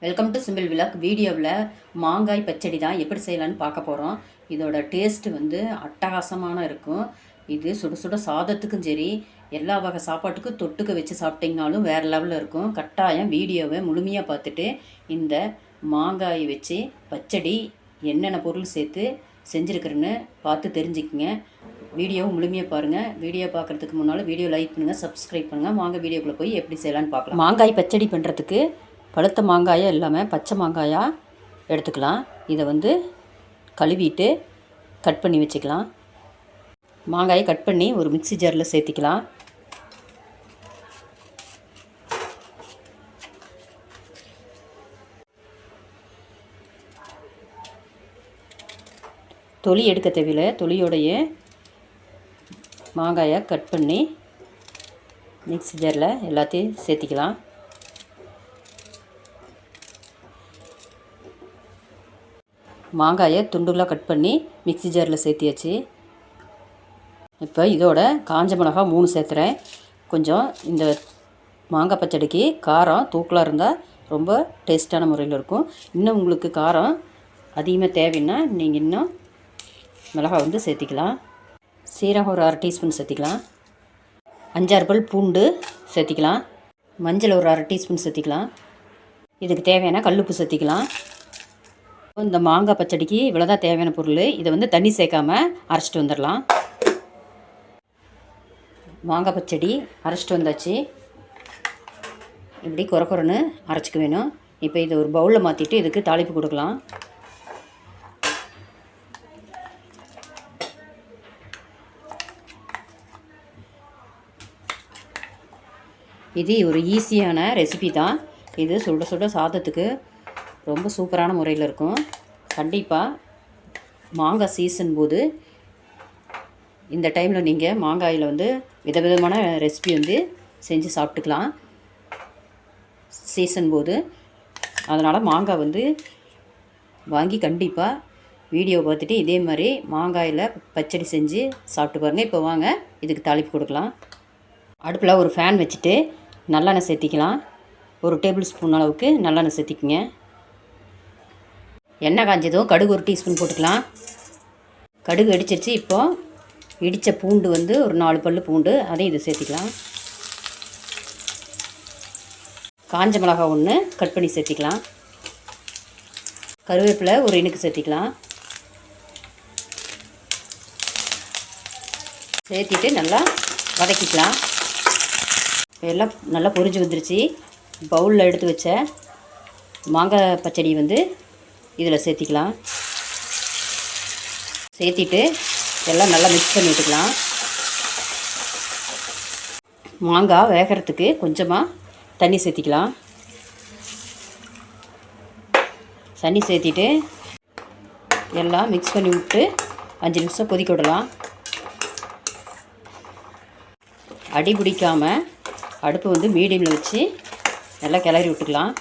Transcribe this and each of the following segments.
Welcome to simple vlog. வீடியோவில் மாங்காய் பச்சடி தான் எப்படி செய்யலான்னு பார்க்க போகிறோம். இதோட டேஸ்ட்டு வந்து அட்டகாசமான இருக்கும். இது சுட சுட சாதத்துக்கும் சரி, எல்லா வகை சாப்பாட்டுக்கும் தொட்டுக்க வச்சு சாப்பிட்டிங்கனாலும் வேறு லெவலில் இருக்கும். கட்டாயம் வீடியோவை முழுமையாக பார்த்துட்டு இந்த மாங்காயை வச்சு பச்சடி என்னென்ன பொருள் சேர்த்து செஞ்சுருக்குறேன்னு பார்த்து தெரிஞ்சுக்குங்க. வீடியோவை முழுமையாக பாருங்கள். வீடியோ பார்க்குறதுக்கு முன்னால் வீடியோ லைக் பண்ணுங்கள், சப்ஸ்கிரைப் பண்ணுங்கள். வாங்க வீடியோக்குள்ளே போய் எப்படி செய்யலான்னு பார்க்கலாம். மாங்காய் பச்சடி பண்ணுறதுக்கு பழுத்த மாங்காயை எல்லாமே பச்சை மாங்காயாக எடுத்துக்கலாம். இதை வந்து கழுவிட்டு கட் பண்ணி வச்சுக்கலாம். மாங்காயை கட் பண்ணி ஒரு மிக்ஸி ஜாரில் சேர்த்திக்கலாம். தொலி எடுக்க தேவையில்லை. தொலியோடைய மாங்காயை கட் பண்ணி மிக்ஸி ஜாரில் எல்லாத்தையும் சேர்த்திக்கலாம். மாங்காயை துண்டுகளாக கட் பண்ணி மிக்ஸி ஜாரில் சேர்த்தியாச்சு. இப்போ இதோட காஞ்ச மிளகா 3 சேர்த்துறேன். கொஞ்சம் இந்த மாங்காய் பச்சடிக்கு காரம் தூக்கலாக இருந்தால் ரொம்ப டேஸ்ட்டான முறையில் இருக்கும். இன்னும் உங்களுக்கு காரம் அதிகமாக தேவைன்னா நீங்கள் இன்னும் மிளகாய் வந்து சேர்த்திக்கலாம். சீரகம் ஒரு 1/2 டீஸ்பூன் சேர்த்திக்கலாம். 5-6 பல் பூண்டு சேர்த்திக்கலாம். மஞ்சள் ஒரு 1/2 டீஸ்பூன் சேர்த்திக்கலாம். இதுக்கு தேவையான கல்லுப்பு சேர்த்திக்கலாம். இந்த மாங்காய் பச்சடிக்கு இவ்வளோதான் தேவையான பொருள். இதை வந்து தண்ணி சேர்க்காமல் அரைச்சிட்டு வந்துடலாம். மாங்காய் பச்சடி அரைச்சிட்டு வந்தாச்சு. இப்படி குறன்னு அரைச்சிக்க வேணும். இப்போ இதை ஒரு பவுலில் மாற்றிட்டு இதுக்கு தாளிப்பு கொடுக்கலாம். இது ஒரு ஈஸியான ரெசிபி தான். இது சுட சுட சாதத்துக்கு ரொம்ப சூப்பரான முறையில் இருக்கும். கண்டிப்பாக மாங்காய் சீசன் போது இந்த டைமில் நீங்கள் மாங்காயில் வந்து விதவிதமான ரெசிபி வந்து செஞ்சு சாப்பிட்டுக்கலாம் சீசன் போது. அதனால் மாங்காய் வந்து வாங்கி கண்டிப்பாக வீடியோ பார்த்துட்டு இதே மாதிரி மாங்காயில் பச்சடி செஞ்சு சாப்பிட்டு பாருங்கள். இப்போ வாங்க இதுக்கு தாளிப்பு கொடுக்கலாம். அடுப்பில் ஒரு ஃபேன் வச்சுட்டு நல்லெண்ணெய் சேர்த்திக்கலாம். 1 டேபிள் ஸ்பூன் அளவுக்கு நல்லெண்ணெய் சேர்த்திக்குங்க. எண்ணெய் காஞ்சதும் கடுகு 1 டீஸ்பூன் போட்டுக்கலாம். கடுகு வெடிச்சிருச்சு. இப்போது இடித்த பூண்டு வந்து ஒரு 4 பல் பூண்டு, அதையும் இதை சேர்த்திக்கலாம். காஞ்ச மிளகாய் 1 கட் பண்ணி சேர்த்திக்கலாம். கருவேப்பிலை ஒரு இனுக்கு சேர்த்திக்கலாம். சேர்த்திட்டு நல்லா வதக்கிக்கலாம். எல்லாம் நல்லா பொரிஞ்சு வந்துருச்சு. பவுலில் எடுத்து வச்ச மாங்காய் பச்சடி வந்து இதில் சேர்த்திக்கலாம். சேர்த்திட்டு எல்லாம் நல்லா மிக்ஸ் பண்ணி விட்டுக்கலாம். மாங்காய் வேகிறதுக்கு கொஞ்சமாக தண்ணி சேர்த்திக்கலாம். தண்ணி சேர்த்திட்டு எல்லாம் மிக்ஸ் பண்ணி விட்டு 5 நிமிஷம் கொதிக்க விடலாம். அடி பிடிக்காமல் அடுப்பு வந்து மீடியமில் வச்சு நல்லா கிளறி விட்டுக்கலாம்.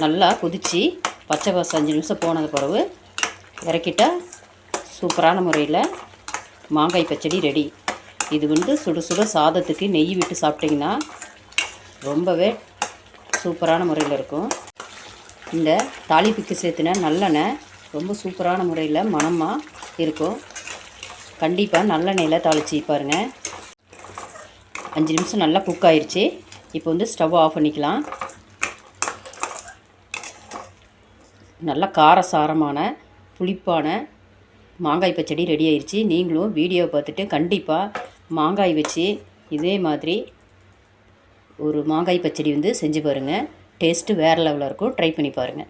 நல்லா கொதித்து பச்சை வாசம் 5 நிமிஷம் போனது பிறகு இறக்கிட்டால் சூப்பரான முறையில் மாங்காய் பச்சடி ரெடி. இது வந்து சுட சுட சாதத்துக்கு நெய் விட்டு சாப்பிட்டிங்கன்னா ரொம்பவே சூப்பரான முறையில் இருக்கும். இந்த தாளிப்புக்கு சேர்த்துன நல்லெண்ணெய் ரொம்ப சூப்பரான முறையில் மணமாக இருக்கும். கண்டிப்பாக நல்லெண்ணெயில் தாளித்து பாருங்கள். 5 நிமிஷம் நல்லா குக் ஆயிடுச்சு. இப்போ வந்து ஸ்டவ் ஆஃப் பண்ணிக்கலாம். நல்லா காரசாரமான புளிப்பான மாங்காய் பச்சடி ரெடி ஆயிடுச்சு. நீங்களும் வீடியோ பார்த்துட்டு கண்டிப்பாக மாங்காய் வச்சு இதே மாதிரி ஒரு மாங்காய் பச்சடி வந்து செஞ்சு பாருங்கள். டேஸ்ட்டு வேறு லெவலில் இருக்கும். ட்ரை பண்ணி பாருங்கள்.